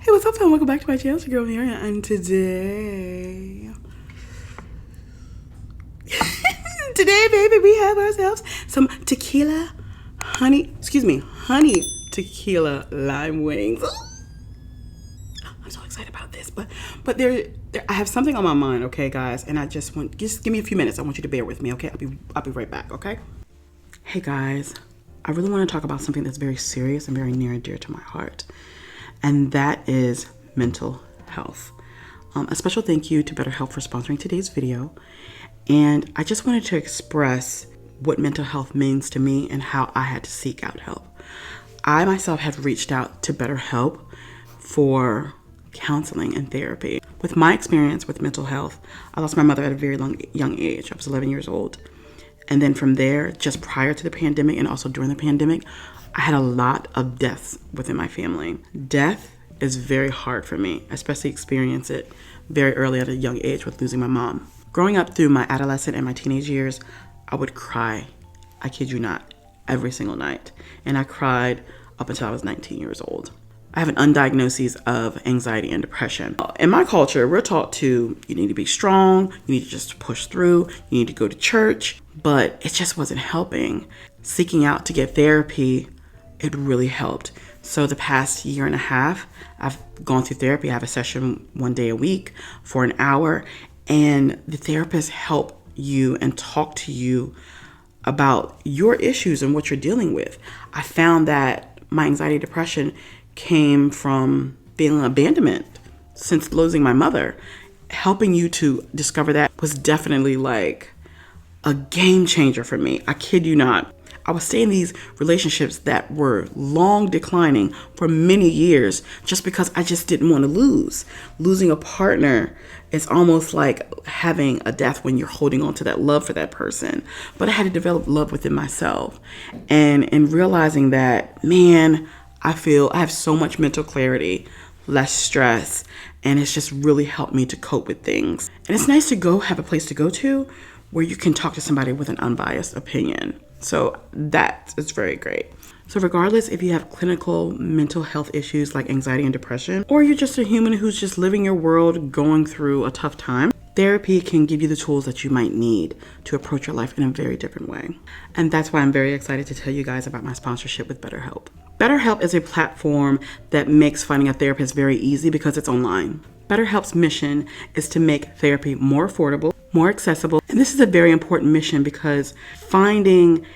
What's up, fam? Welcome back to my channel. It's your girl Miriam, and today, baby, we have ourselves some tequila, honey tequila lime wings. I'm so excited about this, but there, I have something on my mind, okay, guys, and I just give me a few minutes. I want you to bear with me, okay? I'll be right back, okay? Hey guys, I really want to talk about something that's very serious and very near and dear to my heart. And that is mental health. A special thank you to BetterHelp for sponsoring today's video. And I just wanted to express what mental health means to me and how I had to seek out help. I myself have reached out to BetterHelp for counseling and therapy. With my experience with mental health, I lost my mother at a very young age. I was 11 years old. And then from there, just prior to the pandemic and also during the pandemic, I had a lot of deaths within my family. Death is very hard for me, especially experience it very early at a young age with losing my mom. Growing up through my adolescent and my teenage years, I would cry, I kid you not, every single night. And I cried up until I was 19 years old. I have an undiagnosis of anxiety and depression. In my culture, we're taught you need to be strong, you need to just push through, you need to go to church, but it just wasn't helping. Seeking out to get therapy, it really helped. So the past year and a half, I've gone through therapy. I have a session one day a week for an hour, and the therapists help you and talk to you about your issues and what you're dealing with. I found that my anxiety and depression came from feeling abandonment since losing my mother. Helping you to discover that was definitely like a game changer for me. I kid you not. I was staying in these relationships that were long declining for many years just because I just didn't want to lose. Losing a partner is almost like having a death when you're holding on to that love for that person. But I had to develop love within myself. And in realizing that, man, I have so much mental clarity, less stress, and it's just really helped me to cope with things. And it's nice to have a place to go to where you can talk to somebody with an unbiased opinion. So that is very great. So regardless if you have clinical mental health issues like anxiety and depression, or you're just a human who's just living your world going through a tough time, therapy can give you the tools that you might need to approach your life in a very different way. And that's why I'm very excited to tell you guys about my sponsorship with BetterHelp. BetterHelp is a platform that makes finding a therapist very easy because it's online. BetterHelp's mission is to make therapy more affordable, more accessible. And this is a very important mission because finding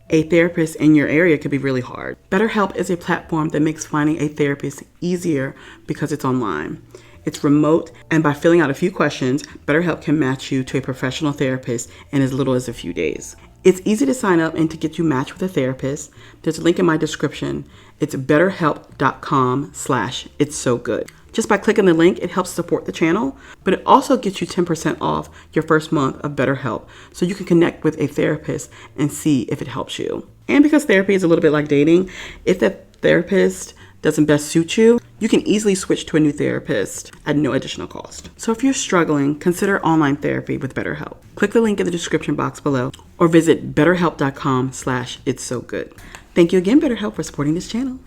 a therapist in your area could be really hard. BetterHelp is a platform that makes finding a therapist easier because it's online. It's remote, and by filling out a few questions, BetterHelp can match you to a professional therapist in as little as a few days. It's easy to sign up and to get you matched with a therapist. There's a link in my description. It's betterhelp.com/itssogood. Just by clicking the link, it helps support the channel, but it also gets you 10% off your first month of BetterHelp, so you can connect with a therapist and see if it helps you. And because therapy is a little bit like dating, if the therapist doesn't best suit you, You can easily switch to a new therapist at no additional cost. So if you're struggling, consider online therapy with BetterHelp. Click the link in the description box below or visit betterhelp.com/itssogood. Thank you again, BetterHelp, for supporting this channel.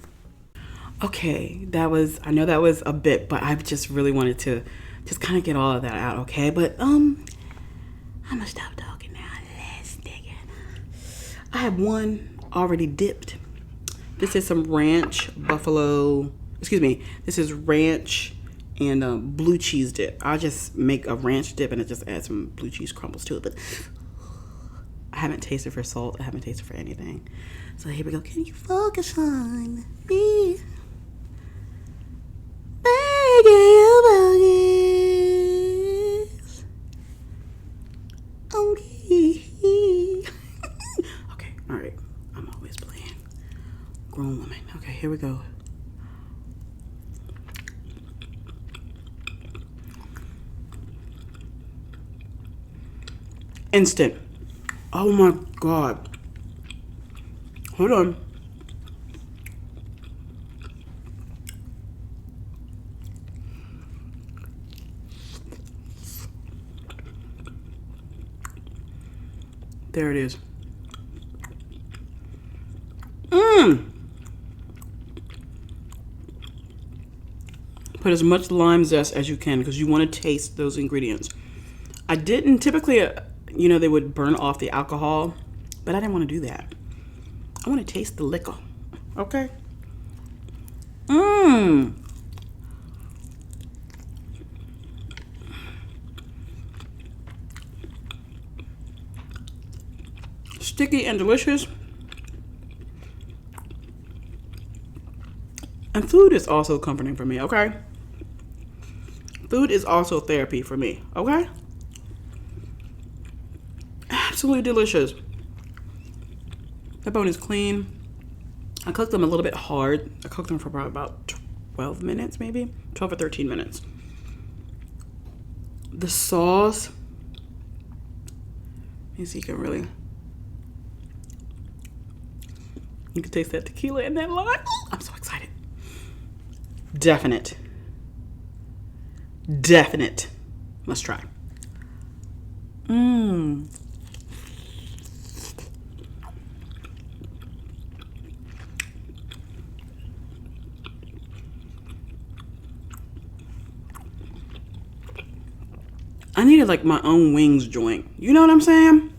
Okay, I know that was a bit, but I just really wanted to just kind of get all of that out, okay? But I'm gonna stop talking now. Let's dig in. I have one already dipped. This is some ranch this is ranch and blue cheese dip. I'll just make a ranch dip and I just add some blue cheese crumbles to it. But I haven't tasted for salt. I haven't tasted for anything. So here we go. Can you focus on me? Begging you focus on me. Okay, all right. I'm always playing grown woman. Okay, here we go. Instant. Oh my God. Hold on. There it is. Put as much lime zest as you can because you want to taste those ingredients. I didn't typically, they would burn off the alcohol, but I didn't want to do that. I want to taste the liquor. Okay. Sticky and delicious. And food is also comforting for me, okay? Food is also therapy for me, okay? Absolutely delicious. The bone is clean. I cooked them a little bit hard. I cooked them for probably about 12 minutes, maybe 12 or 13 minutes. The sauce, you see, you can taste that tequila and that lime. I'm so excited. Definite must try. I needed like my own wings joint. You know what I'm saying?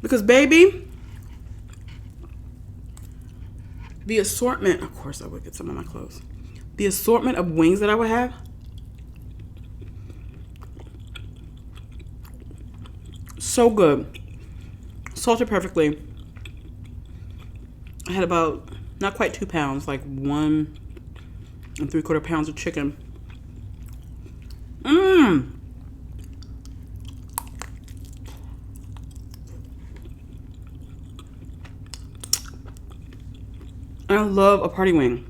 Because baby, the assortment, of course I would get some of my clothes. The assortment of wings that I would have. So good. Salted perfectly. I had about, not quite 2 pounds, like 1 3/4 pounds of chicken. I love a party wing.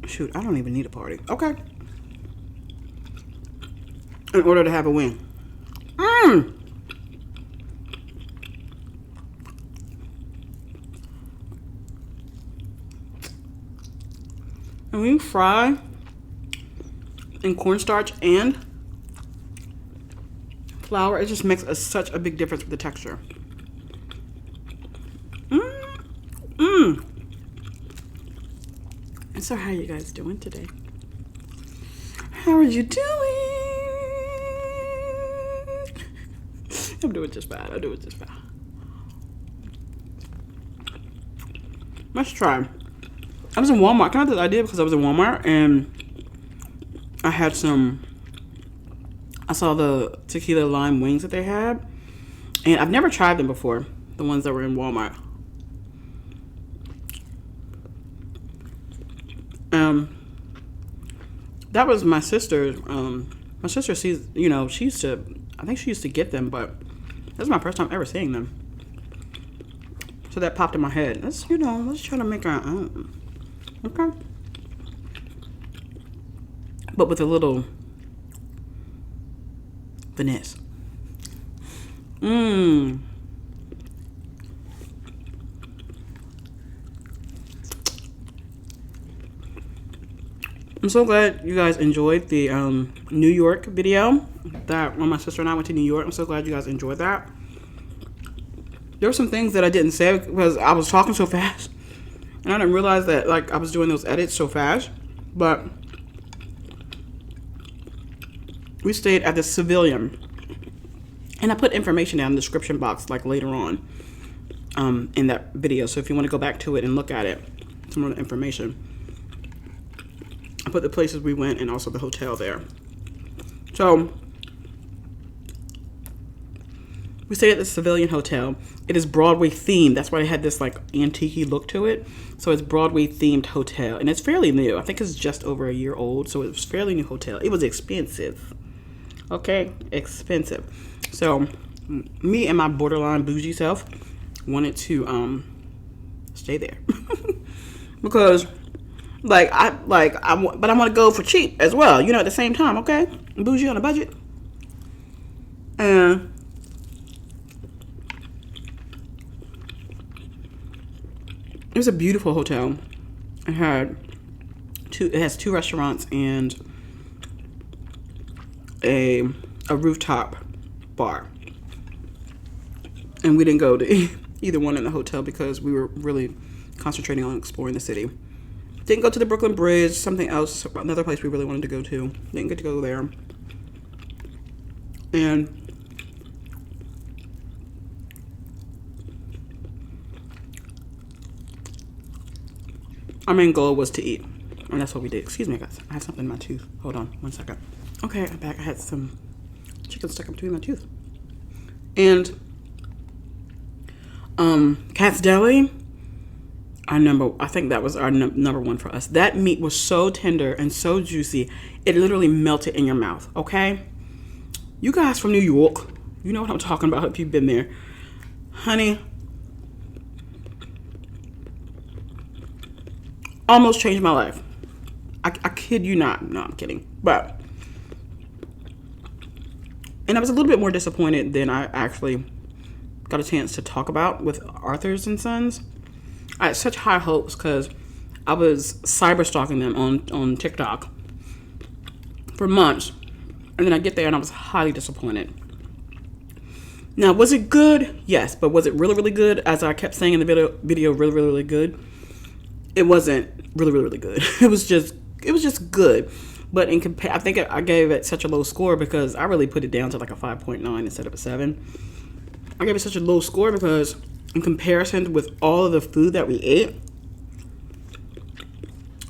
Shoot, I don't even need a party. Okay. In order to have a wing. And when you fry in cornstarch and flour, it just makes such a big difference with the texture. And so how are you guys doing today? How are you doing? I'm doing just fine. I'm doing just fine. Let's try. I was in Walmart. I got this idea because I was in Walmart and I had I saw the tequila lime wings that they had. And I've never tried them before. The ones that were in Walmart. That was my sister's. My sister sees, she used to, I think she used to get them, but this is my first time ever seeing them. So that popped in my head. Let's try to make our own. Okay. But with a little Finesse. Mmm. I'm so glad you guys enjoyed the New York video that when my sister and I went to New York. I'm so glad you guys enjoyed that. There were some things that I didn't say because I was talking so fast. And I didn't realize that like I was doing those edits so fast. But we stayed at the Civilian. And I put information down in the description box like later on in that video. So if you want to go back to it and look at it, some of the information. I put the places we went and also the hotel there. So we stayed at the Civilian Hotel. It is Broadway themed. That's why it had this like antique look to it. So it's Broadway themed hotel. And it's fairly new. I think it's just over a year old. So it was fairly new hotel. It was expensive. Okay? Expensive. So me and my borderline bougie self wanted to stay there. Because but I want to go for cheap as well, you know, at the same time, okay? Bougie on a budget. And it was a beautiful hotel. It has two restaurants and a rooftop bar. And we didn't go to either one in the hotel because we were really concentrating on exploring the city. Didn't go to the Brooklyn Bridge, something else, another place we really wanted to go to. Didn't get to go there. And our main goal was to eat. And that's what we did. Excuse me, guys. I have something in my tooth. Hold on one second. Okay, I'm back. I had some chicken stuck in between my tooth. And Cat's Deli. I think that was our number one for us. That meat was so tender and so juicy. It literally melted in your mouth, okay? You guys from New York, you know what I'm talking about if you've been there. Honey, almost changed my life. I kid you not. No, I'm kidding. And I was a little bit more disappointed than I actually got a chance to talk about with Arthur's and Sons. I had such high hopes because I was cyber stalking them on TikTok for months. And then I get there and I was highly disappointed. Now, was it good? Yes. But was it really, really good? As I kept saying in the video really, really, really good? It wasn't really, really, really good. It was just good. But I think I gave it such a low score because I really put it down to like a 5.9 instead of a 7. I gave it such a low score because in comparison with all of the food that we ate,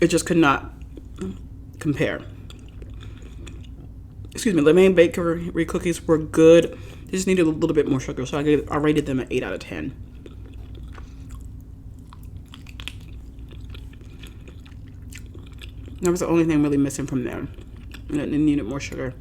it just could not compare. Excuse me, the main bakery cookies were good. They just needed a little bit more sugar, so I rated them an 8 out of 10. That was the only thing really missing from them. And it needed more sugar.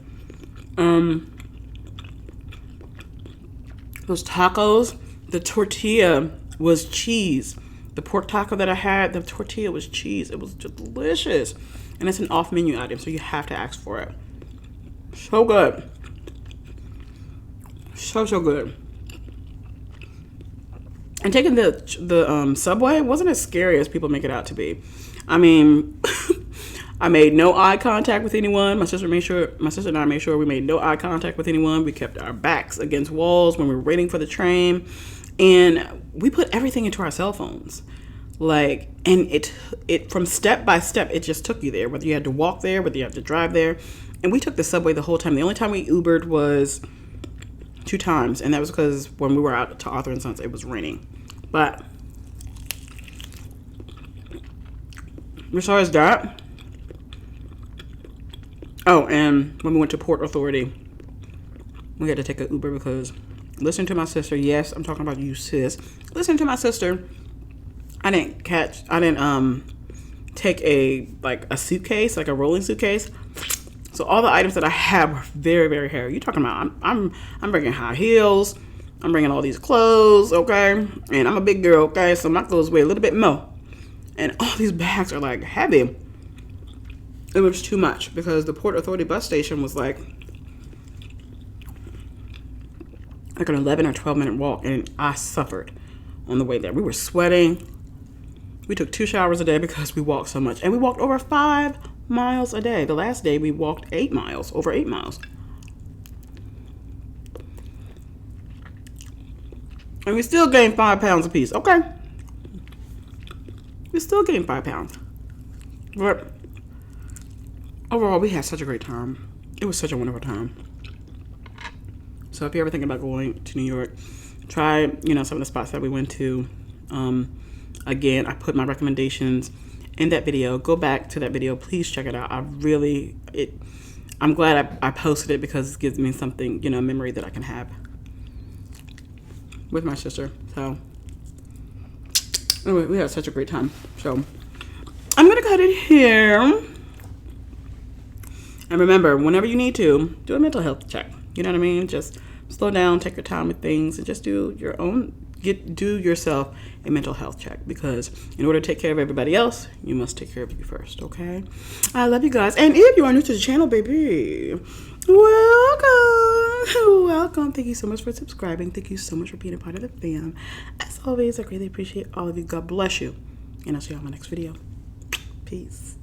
Those tacos, the tortilla was cheese. The pork taco that I had, the tortilla was cheese. It was delicious. And it's an off-menu item, so you have to ask for it. So good. So good. And taking the subway wasn't as scary as people make it out to be. I mean, I made no eye contact with anyone. My sister and I made sure we made no eye contact with anyone. We kept our backs against walls when we were waiting for the train. And we put everything into our cell phones. Like, and it from step by step, it just took you there. Whether you had to walk there, whether you had to drive there. And we took the subway the whole time. The only time we Ubered was 2 times. And that was because when we were out to Arthur and Sons, it was raining. But besides that, oh, and when we went to Port Authority, we had to take an Uber because listen to my sister. Yes, I'm talking about you, sis. Listen to my sister. I didn't take a suitcase, like a rolling suitcase. So all the items that I had were very, very heavy. You're talking about I'm bringing high heels. I'm bringing all these clothes, okay? And I'm a big girl, okay? So my clothes weigh a little bit more. And all these bags are like heavy. It was too much because the Port Authority bus station was like like an 11 or 12-minute walk, and I suffered on the way there. We were sweating. We took 2 showers a day because we walked so much, and we walked over 5 miles a day. The last day we walked 8 miles, over 8 miles. And we still gained 5 pounds apiece. Okay. We still gained 5 pounds. But overall, we had such a great time. It was such a wonderful time. So if you're ever thinking about going to New York, try, some of the spots that we went to. Again, I put my recommendations in that video. Go back to that video. Please check it out. I'm glad I posted it because it gives me something, a memory that I can have with my sister. So anyway, we had such a great time. So I'm gonna cut it here. And remember, whenever you need to, do a mental health check. You know what I mean? Just slow down, take your time with things, and just do yourself a mental health check, because in order to take care of everybody else, you must take care of you first, okay? I love you guys. And if you are new to the channel, baby, welcome. Thank you so much for subscribing. Thank you so much for being a part of the fam. As always, I greatly appreciate all of you. God bless you. And I'll see you on my next video. Peace.